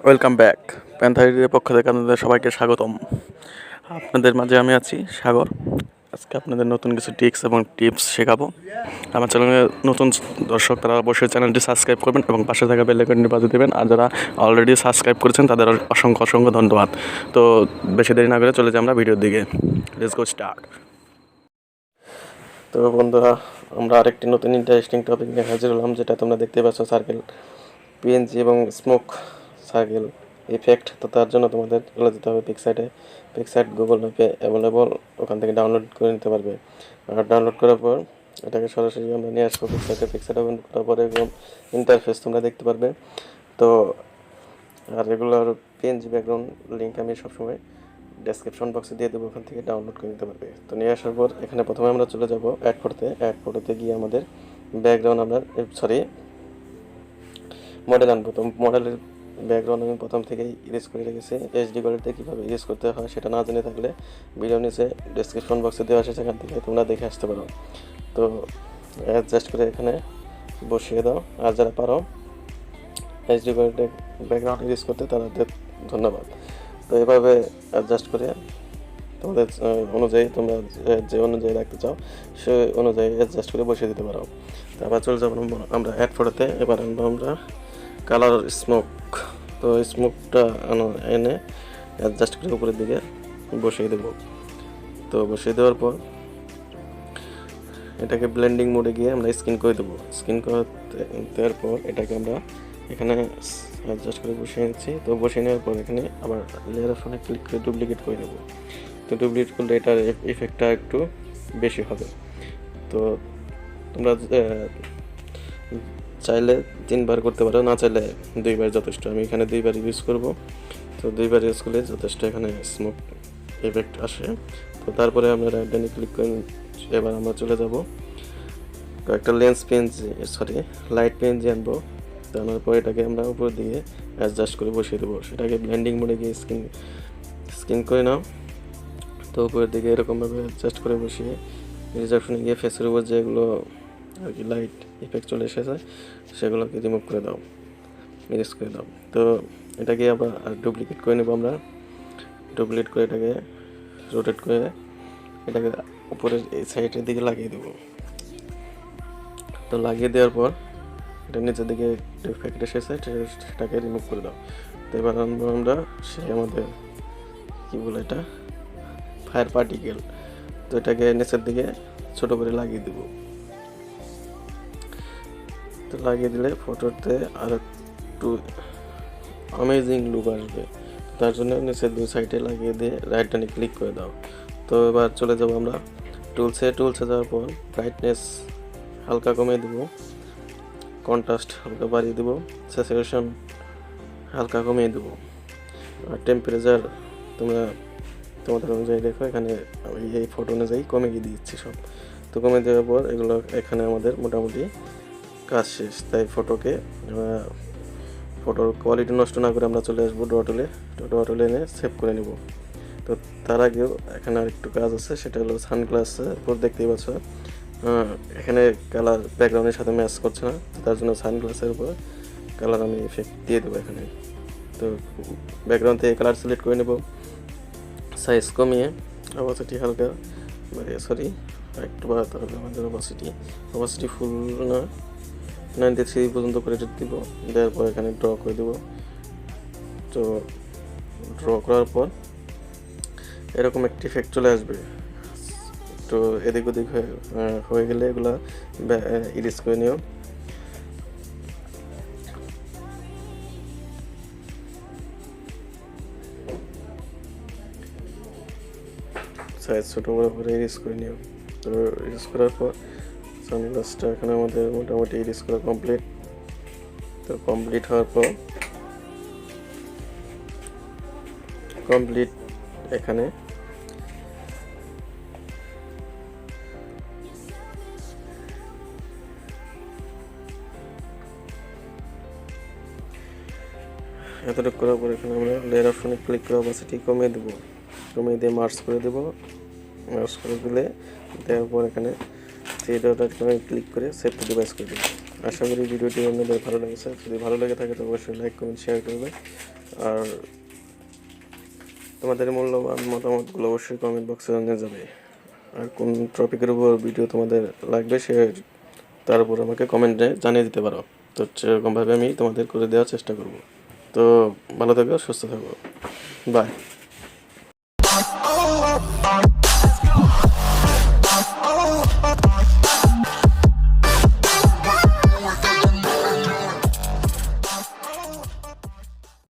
Welcome back. প্যান্থারের পক্ষ থেকে আপনাদের সবাইকে স্বাগতম। আপনাদের মাঝে আমি আছি সাগর। আজকে আপনাদের নতুন কিছু ট্রিক্স এবং টিপস শেখাবো। আমার চ্যানেলে নতুন দর্শক তারা অবশ্যই চ্যানেলটি সাবস্ক্রাইব করবেন এবং পাশে থাকা বেল আইকনটি বাজিয়ে দেবেন। আর যারা অলরেডি সাবস্ক্রাইব করেছেন তাদের অসংখ্য ধন্যবাদ। তো বেশি দেরি না করে চলে যাই আমরা ভিডিওর দিকে। Let's go start. তো বন্ধুরা, আমরা আরেকটি নতুন ইন্টারেস্টিং টপিক নিয়ে হাজির হলাম, যেটা তোমরা দেখতে পাচ্ছ, সার্কেল পিএনজি এবং স্মোক সার্কেল ইফেক্ট। তো তার জন্য তোমাদের চলে যেতে হবে পিক্সআর্ট গুগল ম্যাপে অ্যাভেলেবল, ওখান থেকে ডাউনলোড করে নিতে পারবে। আর ডাউনলোড করার পর এটাকে সরাসরি আমরা নিয়ে আসবো পিক্সআর্ট ওপেন করার পরে এরকম ইন্টারফেস তোমরা দেখতে পারবে। তো আর রেগুলার পিএনজি ব্যাকগ্রাউন্ড লিঙ্ক আমি সবসময় ডেসক্রিপশন বক্সে দিয়ে দেবো, ওখান থেকে ডাউনলোড করে নিতে পারবে। তো নিয়ে আসার পর এখানে প্রথমে আমরা চলে যাব অ্যাড ফটোতে গিয়ে আমাদের ব্যাকগ্রাউন্ড আমরা মডেল আনবো। তো মডেলের ব্যাকগ্রাউন্ড আমি প্রথম থেকেই ইরেজ করে রেখেছি। এইচডি কোয়ালিটিতে কীভাবে ইরেজ করতে হয় সেটা না জেনে থাকলে ভিডিও নিচে ডেসক্রিপশন বক্সে দেওয়া আছে, সেখান থেকে তোমরা দেখে আসতে পারো। তো অ্যাডজাস্ট করে এখানে বসিয়ে দাও। আর যারা পারো এইচডি কোয়ালিটি ব্যাকগ্রাউন্ড ইরেজ করতে তাদের ধন্যবাদ। তো এভাবে অ্যাডজাস্ট করে তোমাদের অনুযায়ী তোমরা যে অনুযায়ী রাখতে চাও সে অনুযায়ী অ্যাডজাস্ট করে বসিয়ে দিতে পারো। তারপর চলে যাবো আমরা অ্যাড ফটোতে। এবার আনবো আমরা কালার স্মোক। তো স্মোকটা এনে অ্যাডজাস্ট করে উপরের দিকে বসিয়ে দেবো। তো বসিয়ে দেওয়ার পর এটাকে ব্লেন্ডিং মোডে গিয়ে আমরা স্ক্রিন করে দেবো। স্ক্রিন করে দেওয়ার পর এটাকে আমরা এখানে অ্যাডজাস্ট করে বসিয়ে নিচ্ছি। তো বসিয়ে নেওয়ার পর এখানে আবার লেয়ার অপশনে ক্লিক করে ডুপ্লিকেট করে দেবো। তো ডুপ্লিকেট করলে এটার ইফেক্টটা একটু বেশি হবে। তো তোমরা চাইলে 3 বার করতে পারো, না চাইলে 2 বার যথেষ্ট। আমি এখানে 2 বার ইউজ করব। তো 2 বার ইউজ করলে যথেষ্ট এখানে স্মোক এফেক্ট আসে। তো তারপরে আমরা রাইট ডানে ক্লিক করে এবার আমরা চলে যাব একটা লাইট পিএনজি আনবো। আনার পর এটাকে আমরা উপর দিয়ে অ্যাডজাস্ট করে বসিয়ে দেবো। সেটাকে ব্লেন্ডিং মোডে গিয়ে স্ক্রিন করে নাও। তো উপরের দিকে এরকমভাবে অ্যাডজাস্ট করে বসিয়ে রিজার্ভশনে গিয়ে ফেসের উপর যেগুলো আর কি লাইট ইফেক্ট চলে এসেছে সেগুলোকে রিমুভ করে দাও, ইরেজ করে দাও। তো এটাকে আবার ডুপ্লিকেট করে নেব আমরা। ডুপ্লিকেট করে এটাকে রোটেট করে এটাকে উপরের এই সাইডের দিকে লাগিয়ে দেবো। তো লাগিয়ে দেওয়ার পর এটা নিচের দিকে ইফেক্ট এসেছে সেটাকে রিমুভ করে দাও। তো এবার আনবো আমরা আমাদের কী বলে এটা ফায়ার পার্টিকেল। তো এটাকে নিচের দিকে ছোট করে লাগিয়ে দেব। তো লাগিয়ে দিলে ফটোতে আর একটু অ্যামেজিং লুক আসবে। তার জন্য নিচের 2 সাইডে লাগিয়ে দিয়ে রাইট ডানে ক্লিক করে দাও। তো এবার চলে যাব আমরা টুলসে যাওয়ার পর ব্রাইটনেস হালকা কমিয়ে দেব, কন্ট্রাস্ট হালকা বাড়িয়ে দেব, স্যাচুরেশন হালকা কমিয়ে দেব, আর টেম্পারেচার তোমাদের অনুযায়ী দেখো। এখানে এই ফটো অনুযায়ী কমিয়ে দিচ্ছি সব। তো কমিয়ে দেওয়ার পর এগুলো এখানে আমাদের মোটামুটি কাজ শেষ। তাই ফটোর কোয়ালিটি নষ্ট না করে আমরা চলে আসবো ড্র টুলে এনে সেভ করে নেব। তো তার আগেও এখানে আরেকটু কাজ আছে, সেটা হলো সানগ্লাসের উপর দেখতেই পাচ্ছ এখানে কালার ব্যাকগ্রাউন্ডের সাথে ম্যাচ করছে না। তার জন্য সানগ্লাসের উপর কালার আমি ইফেক্ট দিয়ে দেবো এখানে। তো ব্যাকগ্রাউন্ড থেকে কালার সিলেক্ট করে নেব, সাইজ কমিয়ে অপাসিটি হালকা একটু বাড়াতে হবে আমাদের। অপাসিটি ফুল না 93 পর্যন্ত করে দিব। দেওয়ার পর এখানে ড্র করে দেব। তো ড্র করার পর এরকম একটি ইফেক্ট চলে আসবে। তো এদিক ওদিক হয়ে গেলে এগুলো ইরেজ করে নিও। সাইজ ছোটো বড়ো করে ইরেজ করে নিও। তো ইরেজ করার পর সানগ্লাসটা এখানে আমাদের মোটামুটি ইরেজ করা কমপ্লিট। তো কমপ্লিট হওয়ার পর এখানে এতটুকু করার পর এখানে আমরা লেয়ার অপশনে ক্লিক করে অপাসিটি কমিয়ে দিয়ে মার্জ করে দেবো। মার্জ করে দিলে দেওয়ার পর এখানে 3 ডট আইকনে ক্লিক করে সেভ টু ডিভাইস করে দেবো। আশা করি ভিডিওটি আপনাদের ভালো লেগেছে। যদি ভালো লেগে থাকে তো অবশ্যই লাইক কমেন্ট শেয়ার করবে। আর তোমাদের মূল্যবান মতামতগুলো অবশ্যই কমেন্ট বক্সে জানিয়ে যাবে। আর কোন টপিকের উপর ভিডিও তোমাদের লাগবে তার উপর আমাকে কমেন্টে জানিয়ে দিতে পারো। তো সেরকমভাবে আমি তোমাদের করে দেওয়ার চেষ্টা করব। তো ভালো থাকো, সুস্থ থাকো, বাই।